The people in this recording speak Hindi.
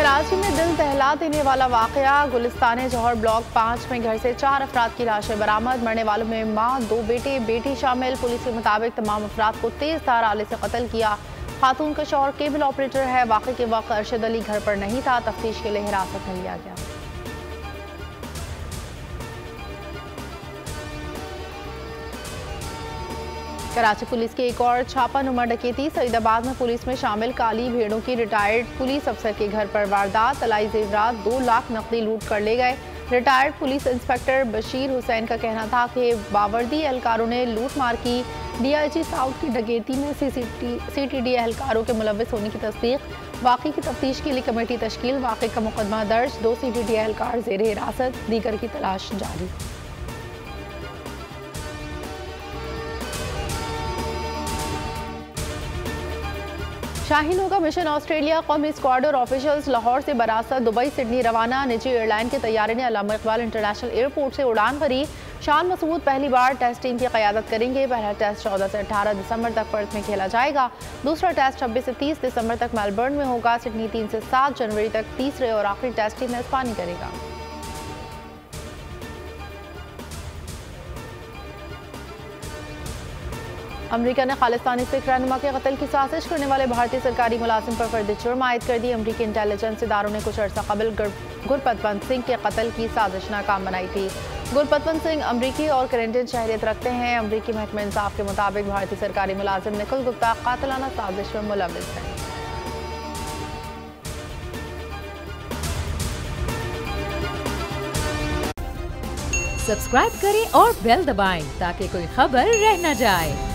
कराची में दिल दहला देने वाला वाकया। गुलिस्तान जौहर ब्लॉक 5 में घर से 4 अफराद की लाशें बरामद। मरने वालों में मां, 2 बेटे, बेटी शामिल। पुलिस के मुताबिक तमाम अफराद को तेज धार आले से कत्ल किया। खातून का शौहर केबल ऑपरेटर है। वाक़े के वक्त अरशद अली घर पर नहीं था। तफ्तीश के लिए हिरासत में लिया गया। कराची पुलिस की एक और छापा नुमा डकैती। सईदाबाद में पुलिस में शामिल काली भेड़ों की रिटायर्ड पुलिस अफसर के घर पर वारदात। तलाई जेवरात 2 लाख नकदी लूट कर ले गए। Retired police inspector Bashir Hussain का कहना था कि बावर्दी एहलकारों ने लूट मार की। DIG साउथ की डकैती में CTD एहलकारों के मुलव्विस होने की तस्दीक। वाक़े की तफ्तीश के लिए कमेटी तश्कील। वाक़े का मुकदमा दर्ज। 2 CTD एहलकार ज़ेरे हिरासत। दीगर की तलाश जारी। शाहीनों का मिशन ऑस्ट्रेलिया। कौमी स्क्वाड और ऑफिशियल्स लाहौर से बरासत दुबई सिडनी रवाना। निजी एयरलाइन के तैयारे ने अल्लामा इकबाल इंटरनेशनल एयरपोर्ट से उड़ान भरी। शान मसूद पहली बार टेस्ट टीम की क़यादत करेंगे। पहला टेस्ट 14 से 18 दिसंबर तक पर्थ में खेला जाएगा। दूसरा टेस्ट 26 से 30 दिसंबर तक मेलबर्न में होगा। सिडनी 3 से 7 जनवरी तक तीसरे और आखिरी टेस्ट टीम मेज़बानी करेगा। अमरीका ने खालिस्तानी सिख रहनुमा के कत्ल की साजिश करने वाले भारतीय सरकारी मुलाजिम पर फर्द जुर्म आयद कर दी। अमरीकी इंटेलिजेंस इदारों ने कुछ अर्सा कबल गुरपतवंत सिंह के कत्ल की साजिश नाकाम बनाई थी। गुरपतवंत सिंह अमरीकी और कैनेडियन शहरियत रखते हैं। अमरीकी महकमा इंसाफ के मुताबिक भारतीय सरकारी मुलाजिम निखिल गुप्ता कातिलाना साजिश में मुलव्विस हैं। सब्सक्राइब करें और बेल दबाएं ताकि कोई खबर रह न जाए।